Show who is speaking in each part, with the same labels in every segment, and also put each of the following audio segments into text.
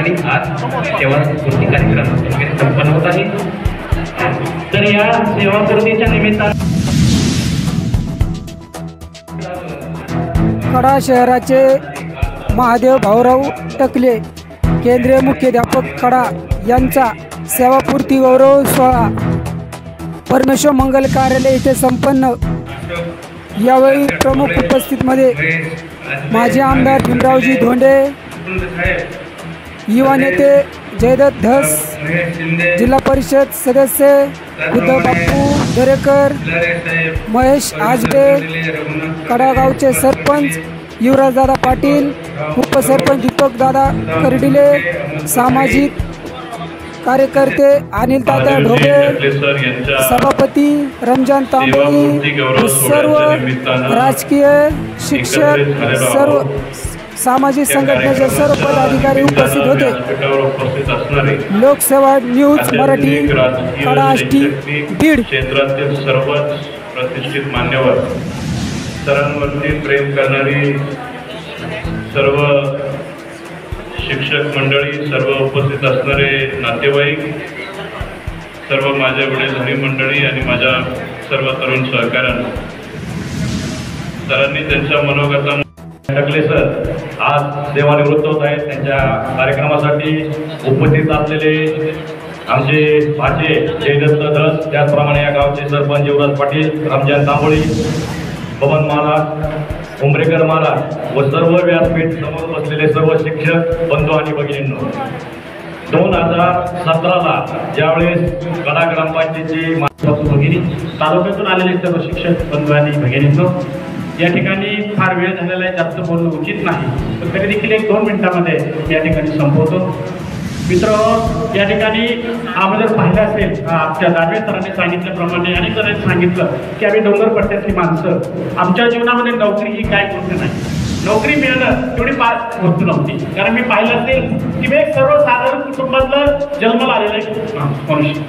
Speaker 1: ठिकाणी आज सेवापूर्ती कार्यक्रम संपन्न होत आहे। तर या सेवापूर्तीच्या निमित्ताने
Speaker 2: कडा शहराचे महादेव भाऊराव टकले केंद्रीय मुख्याध्यापक कडा यांचा सेवापूर्ती गौरव सोहळा परमेश्वर मंगल कार्यालय येथे संपन्न। यावेळी प्रमुख उपस्थितीमध्ये माजी आमदार भीमरावजी धोंडे, युवा नेते जयदत्त धस, जिल्हा परिषद सदस्य उद्धव बापू दरेकर, महेश आजबे, कडागावचे सरपंच युवराजदादा पाटील, उपसरपंच दीपकदादा कर्डिले, सामाजिक कार्यकर्ते अनिल तात्या ढोबे, सभापती रमजान तांबोळी, सर्व राजकीय शिक्षक, सर्व सामाजिक संघटनेचे सर्व पदाधिकारी उपस्थित होते। लोकसेवा न्यूज मराठी कडाष्टी बीड
Speaker 3: क्षेत्रातील सर्व प्रतिष्ठित मान्यवर, सरांवरती प्रेम करणारी सर्व शिक्षक मंडळी, सर्व उपस्थित असणारे नातेवाईक, सर्व माझ्या वडीलधारी मंडळी आणि माझ्या सर्व तरुण सहकाऱ्यांना, सरांनी त्यांच्या मनोगता टकले सर आज सेवानिवृत्त होत आहेत। त्यांच्या कार्यक्रमासाठी उपस्थित असलेले आमचे भाचे जयदत्त धस, त्याचप्रमाणे या गावचे सरपंच युवराज पाटील, रमजान तांबोळी, बबन महाराज, उमरेकर महाराज व सर्व व्यासपीठ समोर बसलेले सर्व शिक्षक बंधू आणि भगिनींनो, 2017ला ज्यावेळेस कडा ग्रामपंचायतीची भगिनी तालुक्यातून आलेले सर्व शिक्षक बंधू आणि भगिनींनो, या ठिकाणी फार वेळ झालेला आहे, जास्त बोलणं उचित नाही, पण तरी देखील 1-2 मिनिटामध्ये या ठिकाणी संपवतो। मित्र, या ठिकाणी आपण जर पाहिलं असेल, आमच्या दानवे सरांनी सांगितल्याप्रमाणे अनेक जणांनी सांगितलं की आम्ही डोंगर पट्ट्यातली माणसं, आमच्या जीवनामध्ये नोकरी ही काय गोष्ट नाही, नोकरी मिळणं तेवढी गोष्ट नव्हती। कारण मी पाहिलं असेल की मी एक सर्वसाधारण कुटुंबातलं जन्माला आलेलं आहे मनुष्य।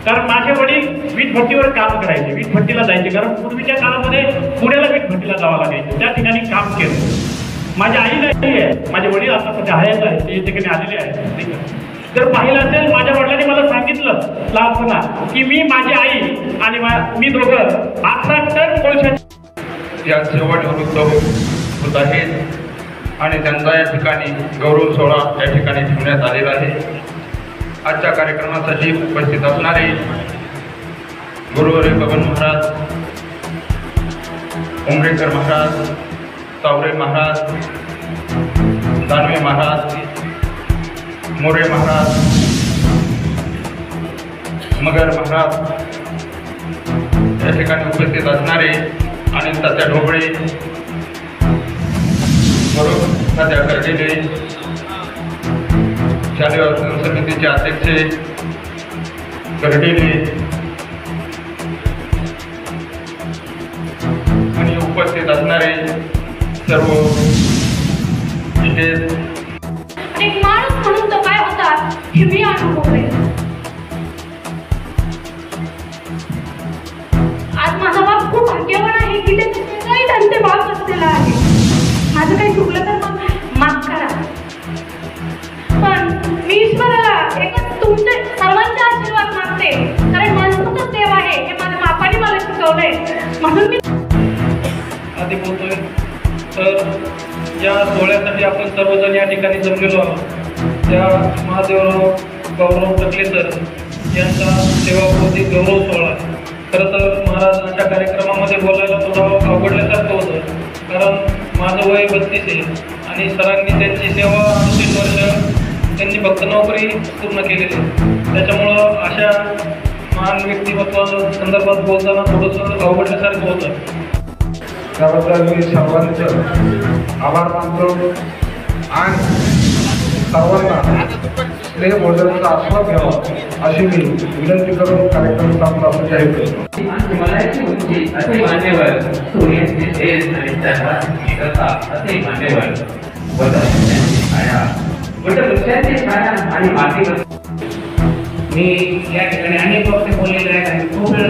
Speaker 3: कारण माझे वडील वीटभट्टीवर काम करायचे, वीटभट्टीला जायचे, कारण पूर्वीच्या काळामध्ये पुण्याला वीटभट्टीला जावं लागायचं, त्या ठिकाणी काम केलं। माझी आई नाही आहे, माझे वडील आता सध्या हयात आहे, ते ठिकाणी आलेले आहेत। जर पाहिलं असेल, माझ्या वडिलांनी मला सांगितलं लहानपणा की मी, माझी आई आणि मी दोघं 18 टन कोळशाची
Speaker 4: या सेवानिवृत्त होत आहेत आणि त्यांचा या ठिकाणी गौरव सोहळा या ठिकाणी ठेवण्यात आलेला आहे। आजच्या कार्यक्रमासाठी उपस्थित असणारे गुरुवर्य बबन महाराज, उमरेकर महाराज, तावरे महाराज, दानवे महाराज, मोरे महाराज, मगर महाराज या ठिकाणी उपस्थित असणारे अनिल तात्या ढोबळे, तात्या कर्डिले, शालेय समितीचे अध्यक्ष कर्डिले आणि उपस्थित असणारे सर्व
Speaker 5: एक माणूस म्हणून तो काय होता हे मी अनुभवले। आज माझा बाप खूप भाग्यवान आहे की ते काही धंदे भाव असलेला आहे। माझं काही चुकलं तर मग माफ करा, पण मी ईश्वराला एकच तुमचे सर्वांचे आशीर्वाद मागते, कारण माणसाचं देव आहे हे माझ्या बापाने मला शिकवलंय, म्हणून मी
Speaker 6: आधी बोलतोय। तर या सोहळ्यासाठी आपण सर्वजण या ठिकाणी जमलेलो आहोत। त्या महादेवराव गौरव टकले सर यांचा सेवापूर्ती गौरव सोहळा। खरं तर महाराज अशा कार्यक्रमामध्ये बोलायला थोडं अवघडल्यासारखं होतं, कारण माझं वय 32 आहे आणि सरांनी त्यांची सेवा 3 वर्ष त्यांनी फक्त नोकरी पूर्ण केलेली, त्याच्यामुळं अशा महान व्यक्तिमत्वाच्या संदर्भात बोलताना थोडंसं अवघडल्यासारखं होतं।
Speaker 4: त्याबद्दल मी सर्वांचं आभार मानतो आणि सर्वांना स्नेह भोजनाचा आस्वाद घ्यावा अशी मी विनंती करून कार्यक्रम संपला जाहीर करतो।
Speaker 1: मी या ठिकाणी अनेक वक्ते बोललेले आहेत आणि खूप वेळ